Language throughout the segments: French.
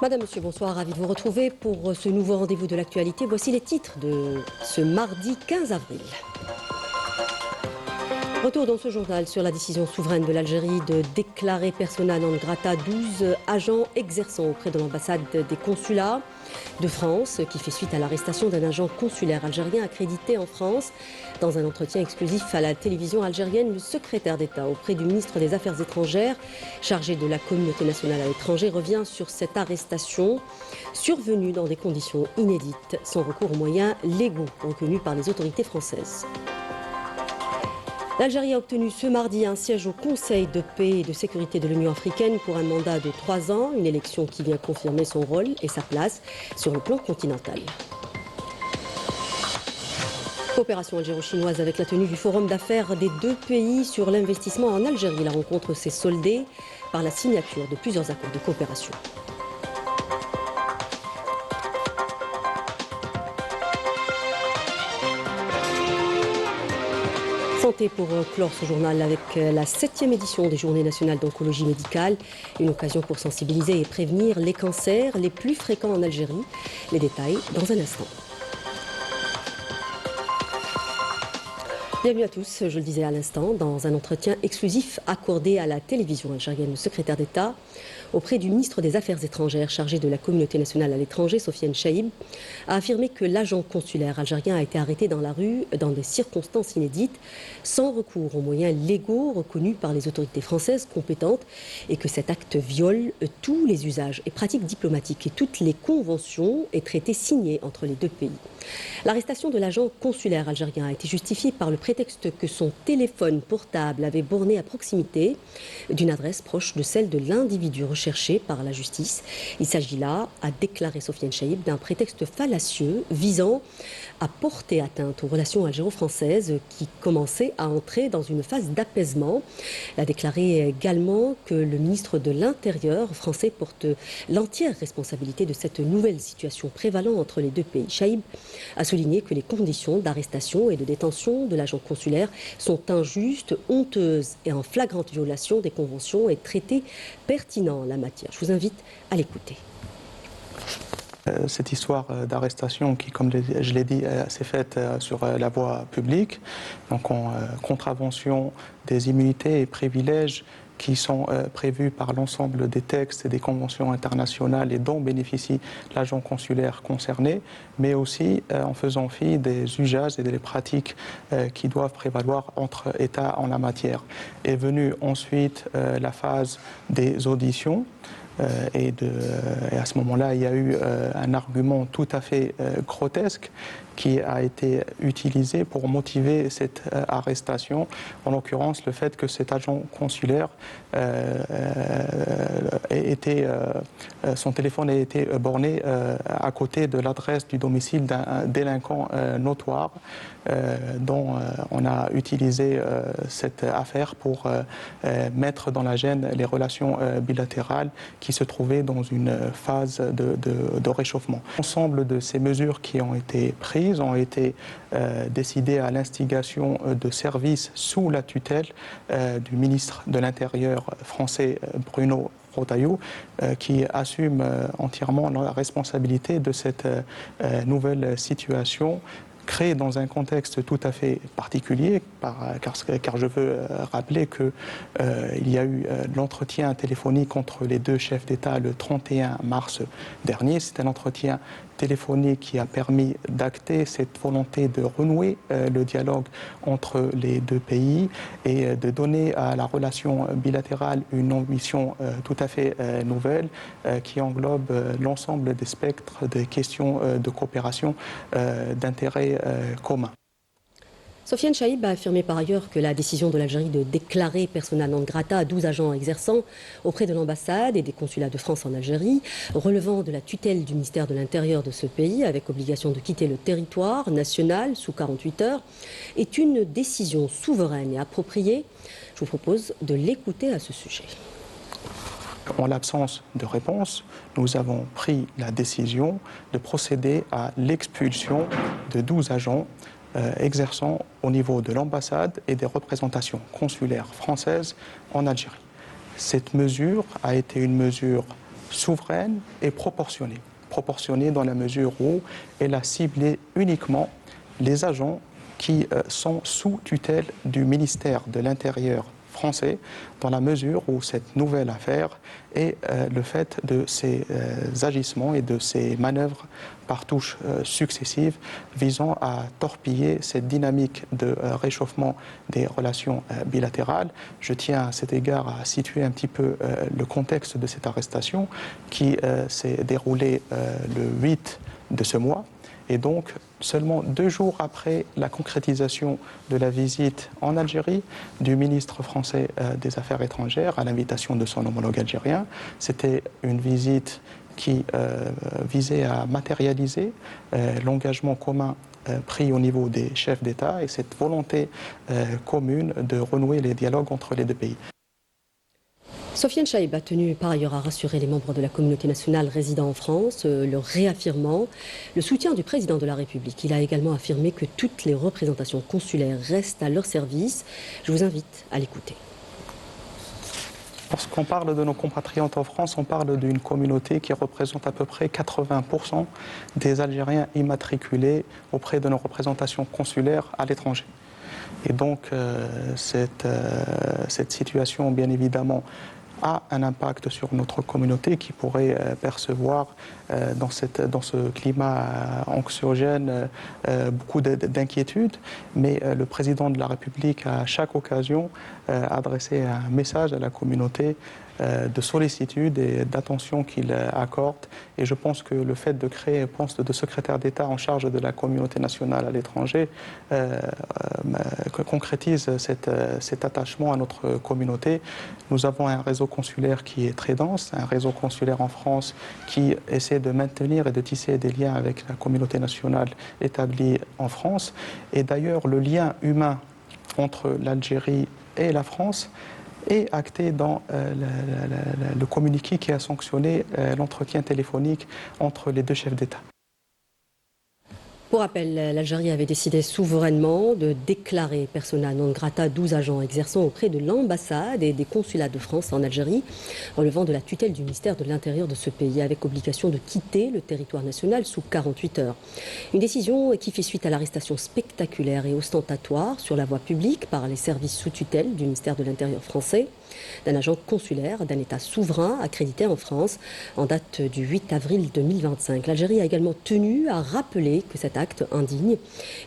Madame, Monsieur, bonsoir, ravi de vous retrouver pour ce nouveau rendez-vous de l'actualité. Voici les titres de ce mardi 15 avril. Retour dans ce journal sur la décision souveraine de l'Algérie de déclarer persona non grata 12 agents exerçant auprès de l'ambassade des consulats de France, qui fait suite à l'arrestation d'un agent consulaire algérien accrédité en France. Dans un entretien exclusif à la télévision algérienne, le secrétaire d'État auprès du ministre des Affaires étrangères, chargé de la communauté nationale à l'étranger, revient sur cette arrestation survenue dans des conditions inédites, sans recours aux moyens légaux reconnus par les autorités françaises. L'Algérie a obtenu ce mardi un siège au Conseil de paix et de sécurité de l'Union africaine pour un mandat de 3 ans, une élection qui vient confirmer son rôle et sa place sur le plan continental. Coopération algéro-chinoise avec la tenue du forum d'affaires des deux pays sur l'investissement en Algérie. La rencontre s'est soldée par la signature de plusieurs accords de coopération. Santé pour clore ce journal avec la 7e édition des Journées nationales d'oncologie médicale, une occasion pour sensibiliser et prévenir les cancers les plus fréquents en Algérie. Les détails dans un instant. Bienvenue à tous, je le disais à l'instant, dans un entretien exclusif accordé à la télévision algérienne, le secrétaire d'État auprès du ministre des Affaires étrangères chargé de la communauté nationale à l'étranger, Sofiane Chaïb, a affirmé que l'agent consulaire algérien a été arrêté dans la rue dans des circonstances inédites, sans recours aux moyens légaux reconnus par les autorités françaises compétentes, et que cet acte viole tous les usages et pratiques diplomatiques et toutes les conventions et traités signés entre les deux pays. L'arrestation de l'agent consulaire algérien a été justifiée par le prétexte que son téléphone portable avait borné à proximité d'une adresse proche de celle de l'individu recherché par la justice. Il s'agit là, a déclaré Sofiane Chaïb, d'un prétexte fallacieux visant à porter atteinte aux relations algéro-françaises qui commençaient à entrer dans une phase d'apaisement. Il a déclaré également que le ministre de l'Intérieur français porte l'entière responsabilité de cette nouvelle situation prévalant entre les deux pays. Chaïb a souligné que les conditions d'arrestation et de détention de l'agent consulaire sont injustes, honteuses et en flagrante violation des conventions et traités pertinents en la matière. Je vous invite à l'écouter. Cette histoire d'arrestation qui, comme je l'ai dit, s'est faite sur la voie publique, donc en contravention des immunités et privilèges qui sont prévus par l'ensemble des textes et des conventions internationales et dont bénéficie l'agent consulaire concerné, mais aussi en faisant fi des usages et des pratiques qui doivent prévaloir entre États en la matière. Est venue ensuite la phase des auditions. Et à ce moment-là, il y a eu un argument tout à fait grotesque qui a été utilisé pour motiver cette arrestation, en l'occurrence le fait que cet agent consulaire son téléphone a été borné à côté de l'adresse du domicile d'un délinquant notoire dont on a utilisé cette affaire pour mettre dans la gêne les relations bilatérales qui se trouvaient dans une phase de réchauffement. L'ensemble de ces mesures qui ont été prises ont été décidées à l'instigation de services sous la tutelle du ministre de l'Intérieur français Bruno Retailleau, qui assume entièrement la responsabilité de cette nouvelle situation créée dans un contexte tout à fait particulier, car je veux rappeler qu'il y a eu l'entretien téléphonique entre les deux chefs d'État le 31 mars dernier. C'est un entretien téléphonique qui a permis d'acter cette volonté de renouer le dialogue entre les deux pays et de donner à la relation bilatérale une ambition tout à fait nouvelle qui englobe l'ensemble des spectres des questions de coopération d'intérêt commun. Sofiane Chaïb a affirmé par ailleurs que la décision de l'Algérie de déclarer persona non grata à 12 agents exerçant auprès de l'ambassade et des consulats de France en Algérie, relevant de la tutelle du ministère de l'Intérieur de ce pays, avec obligation de quitter le territoire national sous 48 heures, est une décision souveraine et appropriée. Je vous propose de l'écouter à ce sujet. En l'absence de réponse, nous avons pris la décision de procéder à l'expulsion de 12 agents exerçant au niveau de l'ambassade et des représentations consulaires françaises en Algérie. Cette mesure a été une mesure souveraine et proportionnée. Proportionnée dans la mesure où elle a ciblé uniquement les agents qui sont sous tutelle du ministère de l'Intérieur français, dans la mesure où cette nouvelle affaire est le fait de ces agissements et de ces manœuvres par touches successives visant à torpiller cette dynamique de réchauffement des relations bilatérales. Je tiens à cet égard à situer un petit peu le contexte de cette arrestation qui s'est déroulée le 8 de ce mois. Et donc, seulement 2 jours après la concrétisation de la visite en Algérie du ministre français des Affaires étrangères à l'invitation de son homologue algérien, c'était une visite qui visait à matérialiser l'engagement commun pris au niveau des chefs d'État et cette volonté commune de renouer les dialogues entre les deux pays. Sofiane Chaïb a tenu par ailleurs à rassurer les membres de la communauté nationale résidant en France, leur réaffirmant le soutien du président de la République. Il a également affirmé que toutes les représentations consulaires restent à leur service. Je vous invite à l'écouter. Lorsqu'on parle de nos compatriotes en France, on parle d'une communauté qui représente à peu près 80% des Algériens immatriculés auprès de nos représentations consulaires à l'étranger. Et donc cette situation, bien évidemment, a un impact sur notre communauté qui pourrait percevoir dans ce climat anxiogène beaucoup d'inquiétudes. Mais le président de la République a à chaque occasion adressé un message à la communauté de sollicitude et d'attention qu'il accorde. Et je pense que le fait de créer un poste de secrétaire d'État en charge de la communauté nationale à l'étranger concrétise cet attachement à notre communauté. Nous avons un réseau consulaire qui est très dense, un réseau consulaire en France qui essaie de maintenir et de tisser des liens avec la communauté nationale établie en France. Et d'ailleurs, le lien humain entre l'Algérie et la France est acté dans le communiqué qui a sanctionné l'entretien téléphonique entre les deux chefs d'État. Pour rappel, l'Algérie avait décidé souverainement de déclarer persona non grata 12 agents exerçant auprès de l'ambassade et des consulats de France en Algérie, relevant de la tutelle du ministère de l'Intérieur de ce pays, avec obligation de quitter le territoire national sous 48 heures. Une décision qui fait suite à l'arrestation spectaculaire et ostentatoire sur la voie publique par les services sous tutelle du ministère de l'Intérieur français d'un agent consulaire d'un État souverain accrédité en France en date du 8 avril 2025. L'Algérie a également tenu à rappeler que cet acte indigne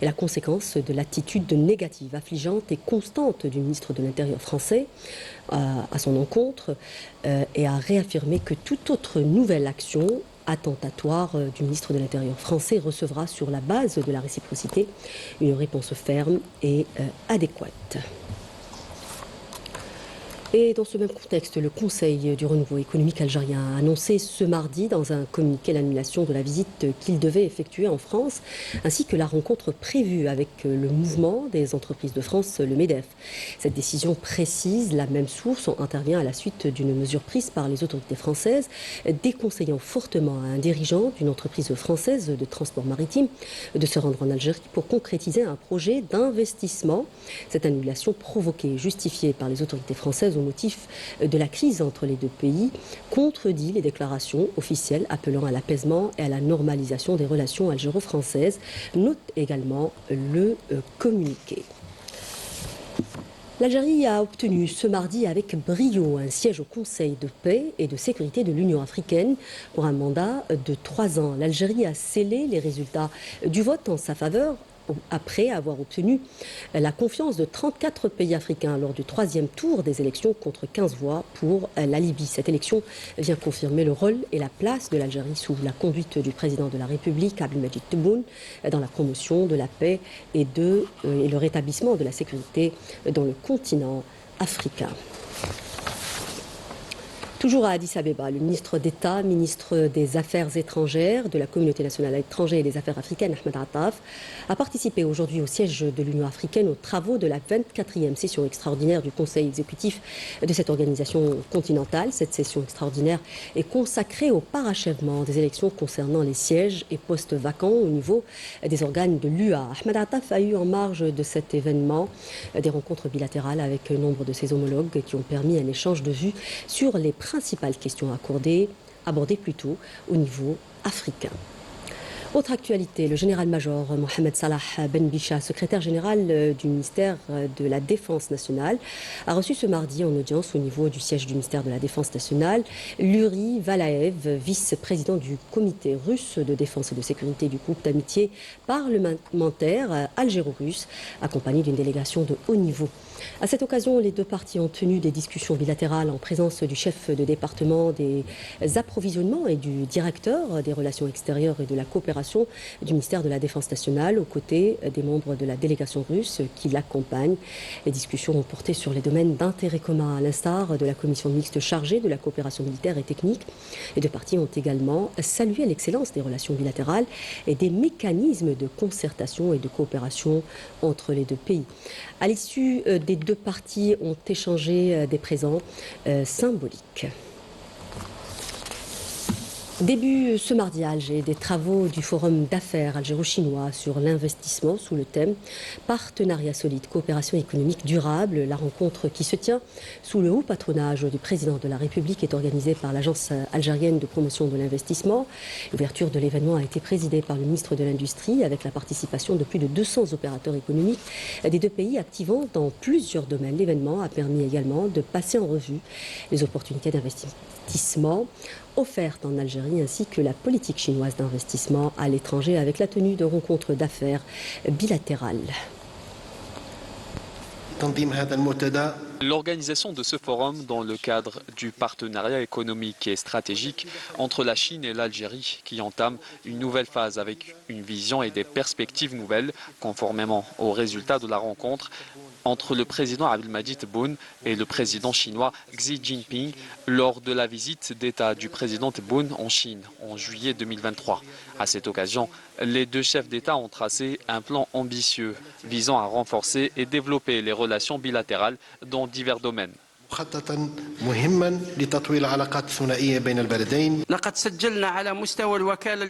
est la conséquence de l'attitude négative, affligeante et constante du ministre de l'Intérieur français à son encontre et a réaffirmé que toute autre nouvelle action attentatoire du ministre de l'Intérieur français recevra sur la base de la réciprocité une réponse ferme et adéquate. Et dans ce même contexte, le Conseil du renouveau économique algérien a annoncé ce mardi dans un communiqué l'annulation de la visite qu'il devait effectuer en France, ainsi que la rencontre prévue avec le mouvement des entreprises de France, le MEDEF. Cette décision précise, la même source intervient à la suite d'une mesure prise par les autorités françaises, déconseillant fortement à un dirigeant d'une entreprise française de transport maritime de se rendre en Algérie pour concrétiser un projet d'investissement. Cette annulation provoquée et justifiée par les autorités françaises au motif de la crise entre les deux pays, contredit les déclarations officielles appelant à l'apaisement et à la normalisation des relations algéro-françaises, note également le communiqué. L'Algérie a obtenu ce mardi avec brio un siège au Conseil de paix et de sécurité de l'Union africaine pour un mandat de 3 ans. L'Algérie a scellé les résultats du vote en sa faveur après avoir obtenu la confiance de 34 pays africains lors du 3e tour des élections contre 15 voix pour la Libye. Cette élection vient confirmer le rôle et la place de l'Algérie sous la conduite du président de la République, Abdelmadjid Tebboune, dans la promotion de la paix et le rétablissement de la sécurité dans le continent africain. Toujours à Addis Abeba, le ministre d'État, ministre des Affaires étrangères, de la communauté nationale à l'étranger et des affaires africaines, Ahmed Attaf, a participé aujourd'hui au siège de l'Union africaine aux travaux de la 24e session extraordinaire du Conseil exécutif de cette organisation continentale. Cette session extraordinaire est consacrée au parachèvement des élections concernant les sièges et postes vacants au niveau des organes de l'UA. Ahmed Attaf a eu en marge de cet événement des rencontres bilatérales avec nombre de ses homologues qui ont permis un échange de vues sur les principales questions accordées abordée plutôt au niveau africain. Autre actualité, le général-major Mohamed Salah Ben Bisha, secrétaire général du ministère de la Défense nationale, a reçu ce mardi en audience au niveau du siège du ministère de la Défense nationale Yuri Valaev, vice-président du comité russe de défense et de sécurité du groupe d'amitié parlementaire algéro-russe, accompagné d'une délégation de haut niveau. À cette occasion, les deux parties ont tenu des discussions bilatérales en présence du chef de département des approvisionnements et du directeur des relations extérieures et de la coopération du ministère de la Défense nationale, aux côtés des membres de la délégation russe qui l'accompagnent. Les discussions ont porté sur les domaines d'intérêt commun, à l'instar de la commission mixte chargée de la coopération militaire et technique. Les deux parties ont également salué l'excellence des relations bilatérales et des mécanismes de concertation et de coopération entre les deux pays. À l'issue des deux parties ont échangé des présents symboliques. Début ce mardi à Alger des travaux du Forum d'affaires algéro-chinois sur l'investissement sous le thème Partenariat solide, coopération économique durable. La rencontre qui se tient sous le haut patronage du président de la République est organisée par l'Agence algérienne de promotion de l'investissement. L'ouverture de l'événement a été présidée par le ministre de l'Industrie avec la participation de plus de 200 opérateurs économiques des deux pays activant dans plusieurs domaines. L'événement a permis également de passer en revue les opportunités d'investissement offertes en Algérie ainsi que la politique chinoise d'investissement à l'étranger avec la tenue de rencontres d'affaires bilatérales. L'organisation de ce forum dans le cadre du partenariat économique et stratégique entre la Chine et l'Algérie qui entame une nouvelle phase avec une vision et des perspectives nouvelles conformément aux résultats de la rencontre entre le président Abdelmadjid Tebboune et le président chinois Xi Jinping lors de la visite d'État du président Tebboune en Chine en juillet 2023. À cette occasion, les deux chefs d'État ont tracé un plan ambitieux visant à renforcer et développer les relations bilatérales dans divers domaines.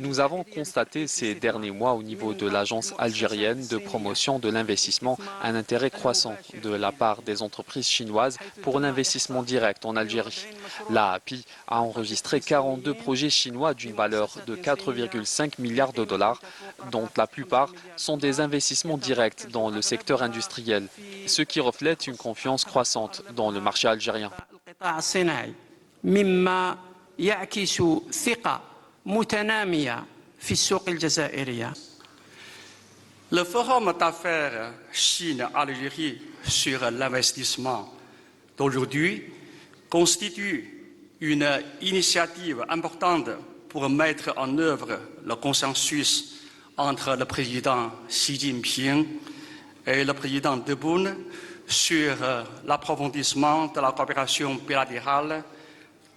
Nous avons constaté ces derniers mois au niveau de l'agence algérienne de promotion de l'investissement un intérêt croissant de la part des entreprises chinoises pour l'investissement direct en Algérie. L'AAPI a enregistré 42 projets chinois d'une valeur de 4,5 milliards de dollars, dont la plupart sont des investissements directs dans le secteur industriel, ce qui reflète une confiance croissante dans le marché algérien. Le forum d'affaires Chine-Algérie sur l'investissement d'aujourd'hui constitue une initiative importante pour mettre en œuvre le consensus entre le président Xi Jinping et le président Tebboune sur l'approfondissement de la coopération bilatérale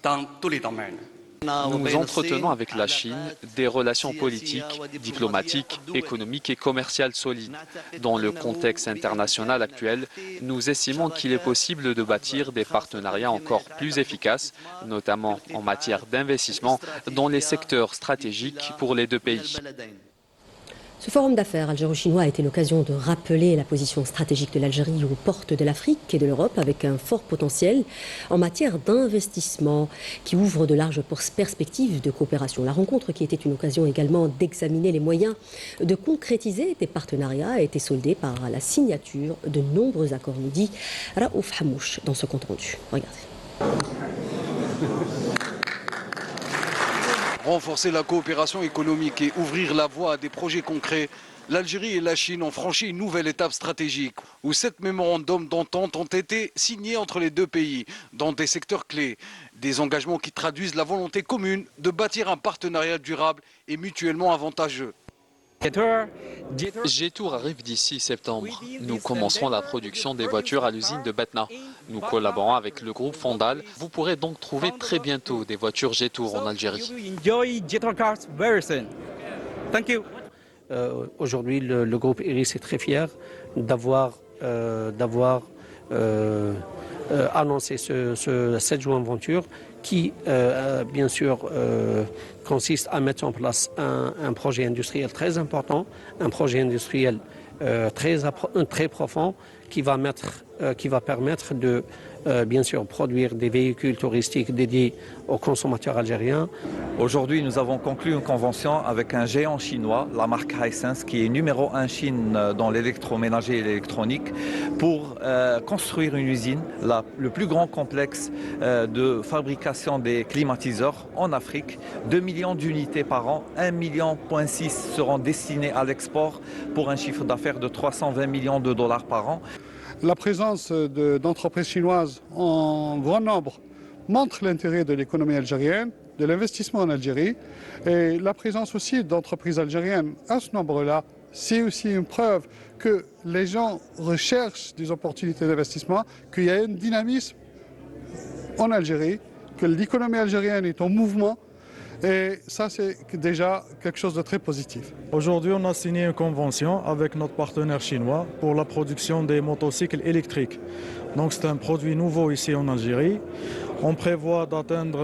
dans tous les domaines. Nous entretenons avec la Chine des relations politiques, diplomatiques, économiques et commerciales solides. Dans le contexte international actuel, nous estimons qu'il est possible de bâtir des partenariats encore plus efficaces, notamment en matière d'investissement dans les secteurs stratégiques pour les deux pays. Ce forum d'affaires algéro-chinois a été l'occasion de rappeler la position stratégique de l'Algérie aux portes de l'Afrique et de l'Europe avec un fort potentiel en matière d'investissement qui ouvre de larges perspectives de coopération. La rencontre, qui était une occasion également d'examiner les moyens de concrétiser des partenariats, a été soldée par la signature de nombreux accords, nous dit Raouf Hamouche dans ce compte rendu. Regardez. Renforcer la coopération économique et ouvrir la voie à des projets concrets, l'Algérie et la Chine ont franchi une nouvelle étape stratégique où 7 mémorandums d'entente ont été signés entre les deux pays dans des secteurs clés. Des engagements qui traduisent la volonté commune de bâtir un partenariat durable et mutuellement avantageux. Jetour arrive d'ici septembre. Nous commencerons la production des voitures à l'usine de Batna. Nous collaborons avec le groupe Fondal. Vous pourrez donc trouver très bientôt des voitures Jetour en Algérie. Aujourd'hui, le groupe Iris est très fier d'avoir annoncé cette joint venture qui, bien sûr, consiste à mettre en place un projet industriel très important, un projet industriel très profond qui va permettre de, bien sûr, produire des véhicules touristiques dédiés aux consommateurs algériens. Aujourd'hui, nous avons conclu une convention avec un géant chinois, la marque Hisense, qui est numéro 1 Chine dans l'électroménager et l'électronique, pour construire une usine, le plus grand complexe de fabrication des climatiseurs en Afrique. 2 millions d'unités par an, 1,6 million seront destinés à l'export pour un chiffre d'affaires de 320 millions de dollars par an. La présence d'entreprises chinoises en grand nombre montre l'intérêt de l'économie algérienne, de l'investissement en Algérie. Et la présence aussi d'entreprises algériennes à ce nombre-là, c'est aussi une preuve que les gens recherchent des opportunités d'investissement, qu'il y a un dynamisme en Algérie, que l'économie algérienne est en mouvement. Et ça, c'est déjà quelque chose de très positif. Aujourd'hui, on a signé une convention avec notre partenaire chinois pour la production des motocycles électriques. Donc c'est un produit nouveau ici en Algérie. On prévoit d'atteindre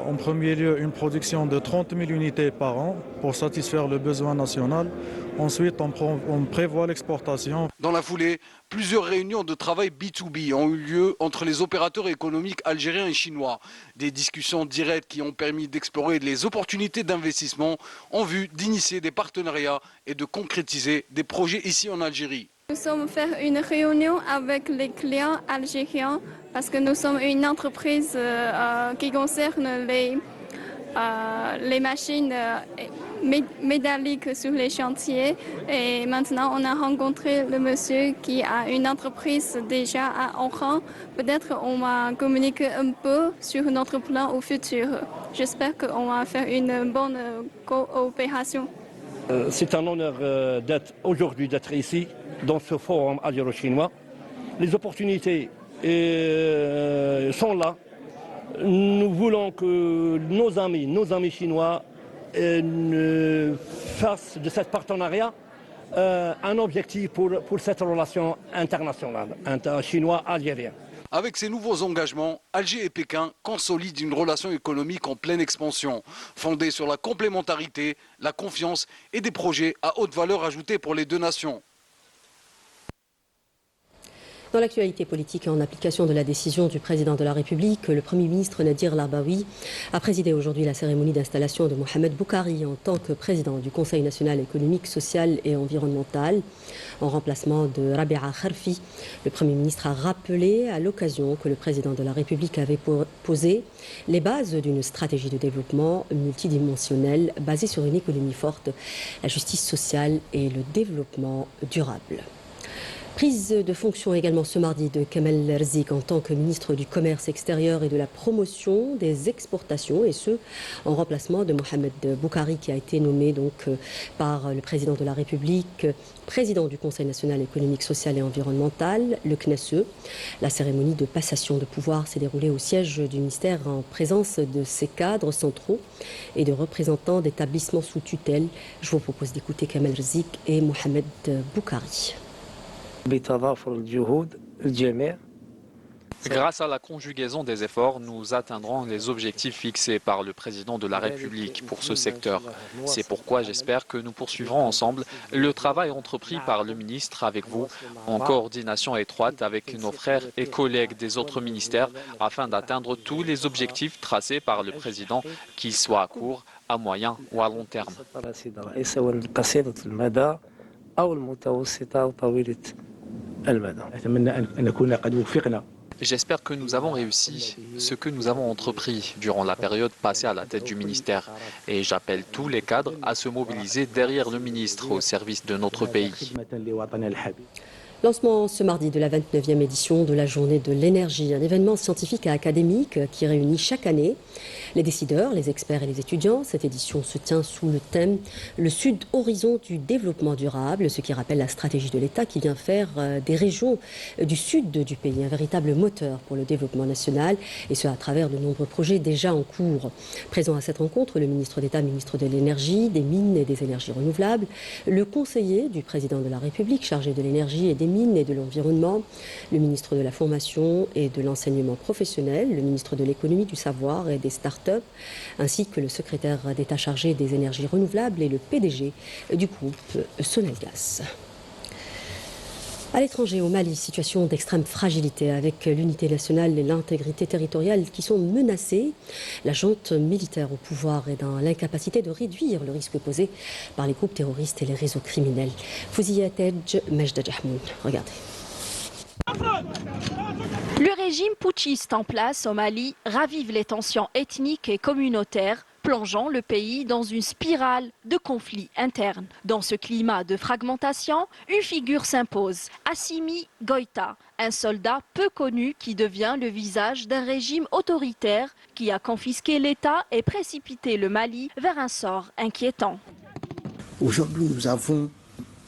en premier lieu une production de 30 000 unités par an pour satisfaire le besoin national. Ensuite, on prévoit l'exportation. Dans la foulée, plusieurs réunions de travail B2B ont eu lieu entre les opérateurs économiques algériens et chinois. Des discussions directes qui ont permis d'explorer les opportunités d'investissement en vue d'initier des partenariats et de concrétiser des projets ici en Algérie. Nous sommes faire une réunion avec les clients algériens parce que nous sommes une entreprise qui concerne les machines métalliques sur les chantiers. Et maintenant, on a rencontré le monsieur qui a une entreprise déjà à Oran. Peut-être on va communiquer un peu sur notre plan au futur. J'espère qu'on va faire une bonne coopération. C'est un honneur aujourd'hui d'être ici, dans ce forum algéro-chinois. Les opportunités sont là. Nous voulons que nos amis chinois fassent de ce partenariat un objectif pour cette relation internationale, chinois-algérien. Avec ces nouveaux engagements, Alger et Pékin consolident une relation économique en pleine expansion, fondée sur la complémentarité, la confiance et des projets à haute valeur ajoutée pour les deux nations. Dans l'actualité politique, en application de la décision du président de la République, le Premier ministre Nadir Larbaoui a présidé aujourd'hui la cérémonie d'installation de Mohamed Boukari en tant que président du Conseil national économique, social et environnemental, en remplacement de Rabia Kharfi. Le Premier ministre a rappelé à l'occasion que le président de la République avait posé les bases d'une stratégie de développement multidimensionnelle basée sur une économie forte, la justice sociale et le développement durable. Prise de fonction également ce mardi de Kamel Rzik en tant que ministre du Commerce extérieur et de la promotion des exportations, et ce en remplacement de Mohamed Boukari qui a été nommé donc par le président de la République président du Conseil national économique, social et environnemental, le CNESE. La cérémonie de passation de pouvoir s'est déroulée au siège du ministère en présence de ses cadres centraux et de représentants d'établissements sous tutelle. Je vous propose d'écouter Kamel Rzik et Mohamed Boukari. Grâce à la conjugaison des efforts, nous atteindrons les objectifs fixés par le président de la République pour ce secteur. C'est pourquoi j'espère que nous poursuivrons ensemble le travail entrepris par le ministre avec vous, en coordination étroite avec nos frères et collègues des autres ministères, afin d'atteindre tous les objectifs tracés par le président, qu'ils soient à court, à moyen ou à long terme. J'espère que nous avons réussi ce que nous avons entrepris durant la période passée à la tête du ministère. Et j'appelle tous les cadres à se mobiliser derrière le ministre au service de notre pays. Lancement ce mardi de la 29e édition de la Journée de l'énergie, un événement scientifique et académique qui réunit chaque année les décideurs, les experts et les étudiants. Cette édition se tient sous le thème « Le Sud horizon du développement durable », ce qui rappelle la stratégie de l'État qui vient faire des régions du sud du pays un véritable moteur pour le développement national, et ce à travers de nombreux projets déjà en cours. Présent à cette rencontre, le ministre d'État, ministre de l'Énergie, des Mines et des Énergies renouvelables, le conseiller du président de la République chargé de l'énergie et des Mines et de l'Environnement, le ministre de la Formation et de l'Enseignement professionnel, le ministre de l'Économie, du Savoir et des Start-up, ainsi que le secrétaire d'État chargé des énergies renouvelables et le PDG du groupe Sonelgaz. À l'étranger, au Mali, situation d'extrême fragilité avec l'unité nationale et l'intégrité territoriale qui sont menacées. La junte militaire au pouvoir est dans l'incapacité de réduire le risque posé par les groupes terroristes et les réseaux criminels. Fouziya Tej, Majda Jahmoun. Regardez. Le régime putschiste en place au Mali ravive les tensions ethniques et communautaires, plongeant le pays dans une spirale de conflits internes. Dans ce climat de fragmentation, une figure s'impose, Assimi Goïta, un soldat peu connu qui devient le visage d'un régime autoritaire qui a confisqué l'État et précipité le Mali vers un sort inquiétant. Aujourd'hui, nous avons,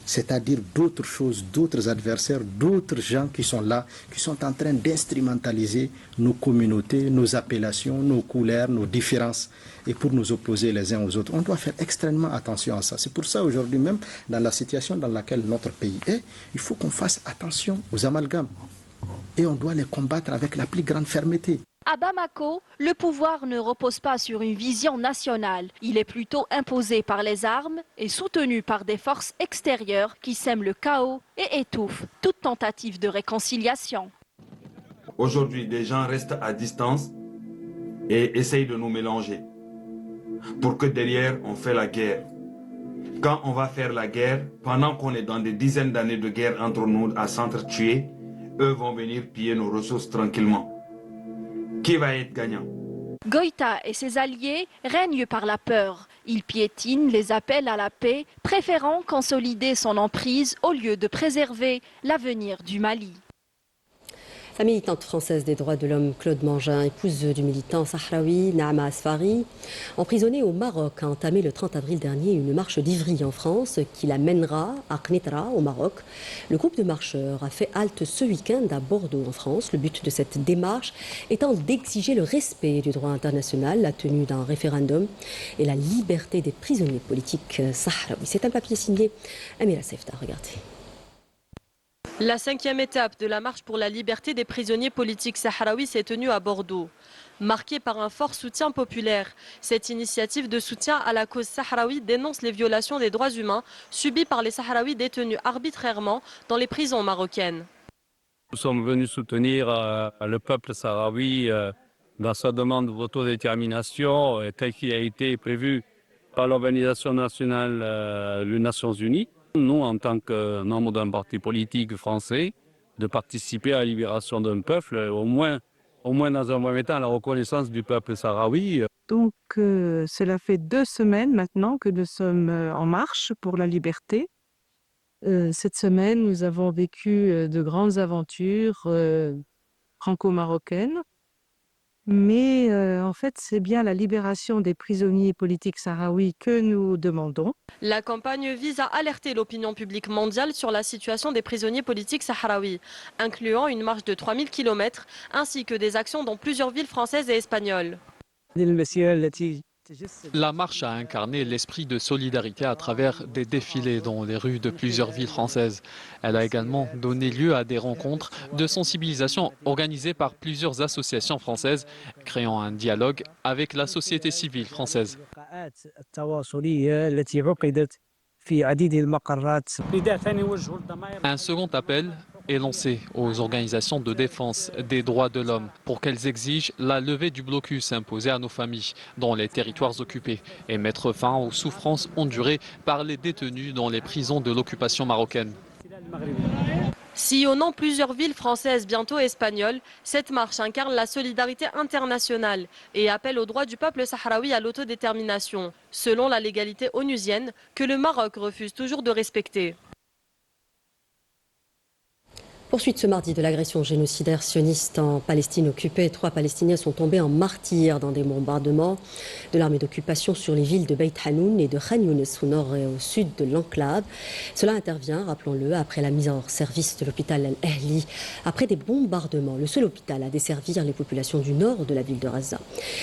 c'est-à-dire d'autres choses, d'autres adversaires, d'autres gens qui sont là, qui sont en train d'instrumentaliser nos communautés, nos appellations, nos couleurs, nos différences, et pour nous opposer les uns aux autres. On doit faire extrêmement attention à ça. C'est pour ça aujourd'hui même, dans la situation dans laquelle notre pays est, il faut qu'on fasse attention aux amalgames. Et on doit les combattre avec la plus grande fermeté. À Bamako, le pouvoir ne repose pas sur une vision nationale. Il est plutôt imposé par les armes et soutenu par des forces extérieures qui sèment le chaos et étouffent toute tentative de réconciliation. Aujourd'hui, des gens restent à distance et essayent de nous mélanger pour que derrière, on fait la guerre. Quand on va faire la guerre, pendant qu'on est dans des dizaines d'années de guerre entre nous à s'entretuer, eux vont venir piller nos ressources tranquillement. Qui va être gagnant? Goïta et ses alliés règnent par la peur. Ils piétinent les appels à la paix, préférant consolider son emprise au lieu de préserver l'avenir du Mali. La militante française des droits de l'homme Claude Mangin, épouse du militant sahraoui Naama Asfari, emprisonnée au Maroc, a entamé le 30 avril dernier une marche d'Ivry en France qui la mènera à Knitra au Maroc. Le groupe de marcheurs a fait halte ce week-end à Bordeaux en France. Le but de cette démarche étant d'exiger le respect du droit international, la tenue d'un référendum et la liberté des prisonniers politiques sahraouis. C'est un papier signé Amira Sefta. Regardez. La 5e étape de la marche pour la liberté des prisonniers politiques sahraouis s'est tenue à Bordeaux. Marquée par un fort soutien populaire, cette initiative de soutien à la cause sahraoui dénonce les violations des droits humains subies par les Sahraouis détenus arbitrairement dans les prisons marocaines. Nous sommes venus soutenir le peuple sahraoui dans sa demande d'autodétermination telle qu'il a été prévu par l'Organisation nationale des Nations Unies. Nous, en tant que membre d'un parti politique français, de participer à la libération d'un peuple, au moins dans un premier temps, à la reconnaissance du peuple sahraoui. Donc, cela fait 2 semaines maintenant que nous sommes en marche pour la liberté. Cette semaine, nous avons vécu de grandes aventures franco-marocaines. Mais en fait, c'est bien la libération des prisonniers politiques sahraouis que nous demandons. La campagne vise à alerter l'opinion publique mondiale sur la situation des prisonniers politiques sahraouis, incluant une marche de 3000 km ainsi que des actions dans plusieurs villes françaises et espagnoles. La marche a incarné l'esprit de solidarité à travers des défilés dans les rues de plusieurs villes françaises. Elle a également donné lieu à des rencontres de sensibilisation organisées par plusieurs associations françaises, créant un dialogue avec la société civile française. Un second appel est lancé aux organisations de défense des droits de l'homme pour qu'elles exigent la levée du blocus imposé à nos familles dans les territoires occupés et mettre fin aux souffrances endurées par les détenus dans les prisons de l'occupation marocaine. Sillonnant plusieurs villes françaises, bientôt espagnoles, cette marche incarne la solidarité internationale et appelle au droit du peuple sahraoui à l'autodétermination, selon la légalité onusienne que le Maroc refuse toujours de respecter. Poursuite ce mardi de l'agression génocidaire sioniste en Palestine occupée. 3 Palestiniens sont tombés en martyrs dans des bombardements de l'armée d'occupation sur les villes de Beit Hanoun et de Khan Younes au nord et au sud de l'enclave. Cela intervient, rappelons-le, après la mise hors service de l'hôpital Al-Ahli. Après des bombardements, le seul hôpital à desservir les populations du nord de la ville de Gaza.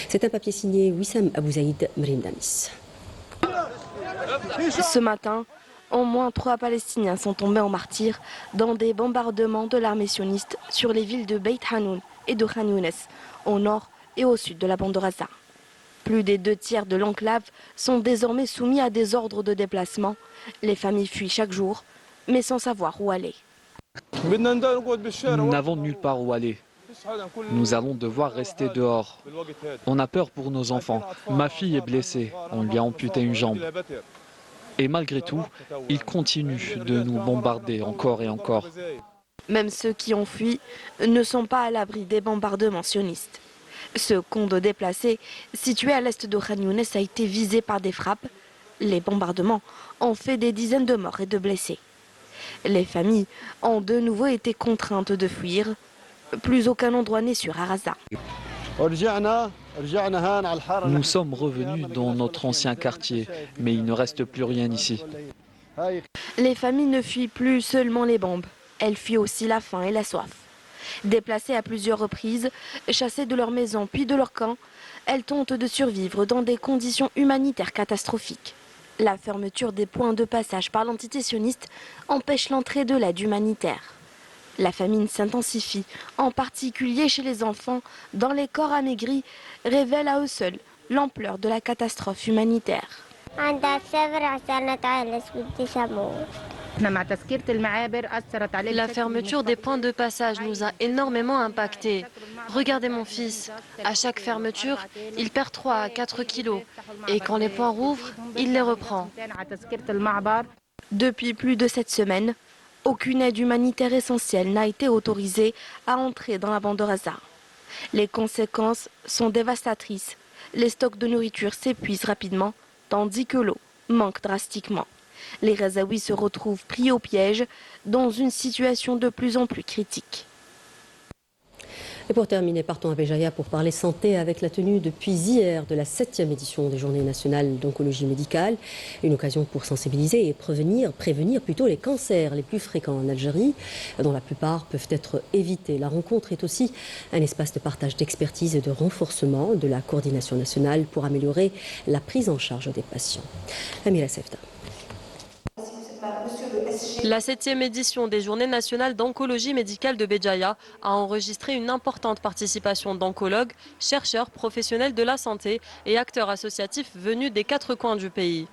C'est un papier signé Wissam Abouzaïd Mrindamis. Ce matin, au moins 3 Palestiniens sont tombés en martyrs dans des bombardements de l'armée sioniste sur les villes de Beit Hanoun et de Khan Younes, au nord et au sud de la bande de Gaza. Plus des 2 tiers de l'enclave sont désormais soumis à des ordres de déplacement. Les familles fuient chaque jour, mais sans savoir où aller. Nous n'avons nulle part où aller. Nous allons devoir rester dehors. On a peur pour nos enfants. Ma fille est blessée. On lui a amputé une jambe. Et malgré tout, ils continuent de nous bombarder encore et encore. Même ceux qui ont fui ne sont pas à l'abri des bombardements sionistes. Ce camp de déplacés, situé à l'est de Khan Younes, a été visé par des frappes. Les bombardements ont fait des dizaines de morts et de blessés. Les familles ont de nouveau été contraintes de fuir. Plus aucun endroit n'est sûr à Raza. Nous sommes revenus dans notre ancien quartier, mais il ne reste plus rien ici. Les familles ne fuient plus seulement les bombes. Elles fuient aussi la faim et la soif. Déplacées à plusieurs reprises, chassées de leur maison puis de leur camp, elles tentent de survivre dans des conditions humanitaires catastrophiques. La fermeture des points de passage par l'entité sioniste empêche l'entrée de l'aide humanitaire. La famine s'intensifie, en particulier chez les enfants, dans les corps amaigris, révèle à eux seuls l'ampleur de la catastrophe humanitaire. La fermeture des points de passage nous a énormément impactés. Regardez mon fils. À chaque fermeture, il perd 3 à 4 kilos. Et quand les points rouvrent, il les reprend. Depuis plus de 7 semaines, aucune aide humanitaire essentielle n'a été autorisée à entrer dans la bande de Raza. Les conséquences sont dévastatrices. Les stocks de nourriture s'épuisent rapidement, tandis que l'eau manque drastiquement. Les Razaouis se retrouvent pris au piège dans une situation de plus en plus critique. Et pour terminer, partons à Béjaïa pour parler santé avec la tenue depuis hier de la 7e édition des Journées nationales d'oncologie médicale. Une occasion pour sensibiliser et prévenir plutôt les cancers les plus fréquents en Algérie, dont la plupart peuvent être évités. La rencontre est aussi un espace de partage d'expertise et de renforcement de la coordination nationale pour améliorer la prise en charge des patients. Amira Sefta. La 7e édition des Journées nationales d'oncologie médicale de Béjaïa a enregistré une importante participation d'oncologues, chercheurs, professionnels de la santé et acteurs associatifs venus des 4 coins du pays.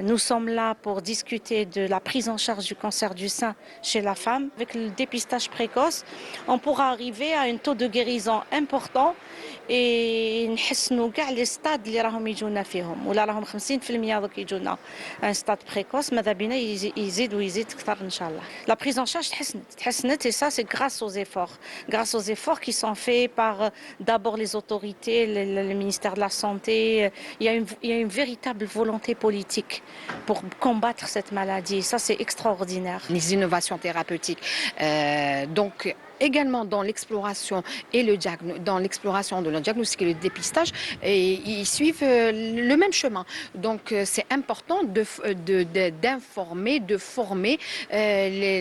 Nous sommes là pour discuter de la prise en charge du cancer du sein chez la femme. Avec le dépistage précoce, on pourra arriver à un taux de guérison important et نحسنوا كاع les stades اللي راهم يجونا فيهم ولا راهم 50% دوك يجونا un stade précoce ماذا بينا يزيد ويزيد اكثر ان شاء الله. La prise en charge تحسنت et ça c'est grâce aux efforts qui sont faits par d'abord les autorités, le ministère de la santé. Il y a une véritable volonté politique pour combattre cette maladie. Ça, c'est extraordinaire. Les innovations thérapeutiques. Donc, également dans l'exploration et dans l'exploration de le diagnostic et le dépistage, et ils suivent le même chemin. Donc c'est important d'informer, de former les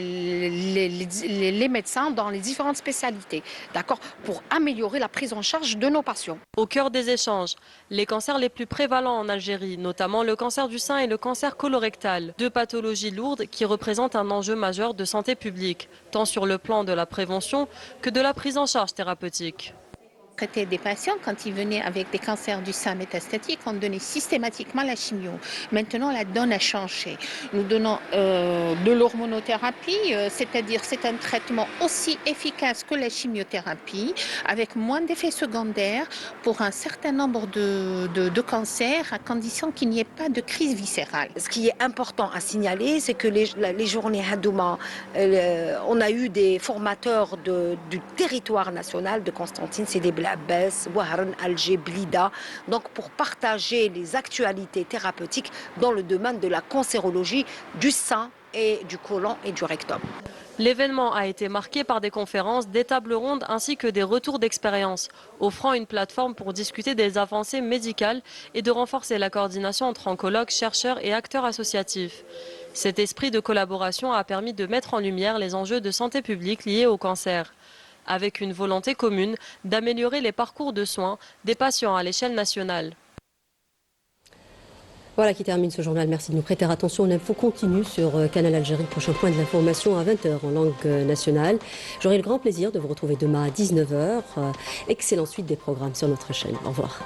médecins dans les différentes spécialités, d'accord, pour améliorer la prise en charge de nos patients. Au cœur des échanges, les cancers les plus prévalents en Algérie, notamment le cancer du sein et le cancer colorectal, 2 pathologies lourdes qui représentent un enjeu majeur de santé publique, tant sur le plan de la prévention que de la prise en charge thérapeutique. Traiter des patients, quand ils venaient avec des cancers du sein métastatiques, on donnait systématiquement la chimio. Maintenant, la donne a changé. Nous donnons de l'hormonothérapie, c'est-à-dire c'est un traitement aussi efficace que la chimiothérapie, avec moins d'effets secondaires pour un certain nombre de cancers, à condition qu'il n'y ait pas de crise viscérale. Ce qui est important à signaler, c'est que les journées Hadouma, on a eu des formateurs du territoire national de Constantine, c'est des Abbas, Wahran, Alger, Blida, donc pour partager les actualités thérapeutiques dans le domaine de la cancérologie du sein et du côlon et du rectum. L'événement a été marqué par des conférences, des tables rondes ainsi que des retours d'expérience, offrant une plateforme pour discuter des avancées médicales et de renforcer la coordination entre oncologues, chercheurs et acteurs associatifs. Cet esprit de collaboration a permis de mettre en lumière les enjeux de santé publique liés au cancer, avec une volonté commune d'améliorer les parcours de soins des patients à l'échelle nationale. Voilà qui termine ce journal. Merci de nous prêter attention. L'info continue sur Canal Algérie. Prochain point de l'information à 20h en langue nationale. J'aurai le grand plaisir de vous retrouver demain à 19h. Excellente suite des programmes sur notre chaîne. Au revoir.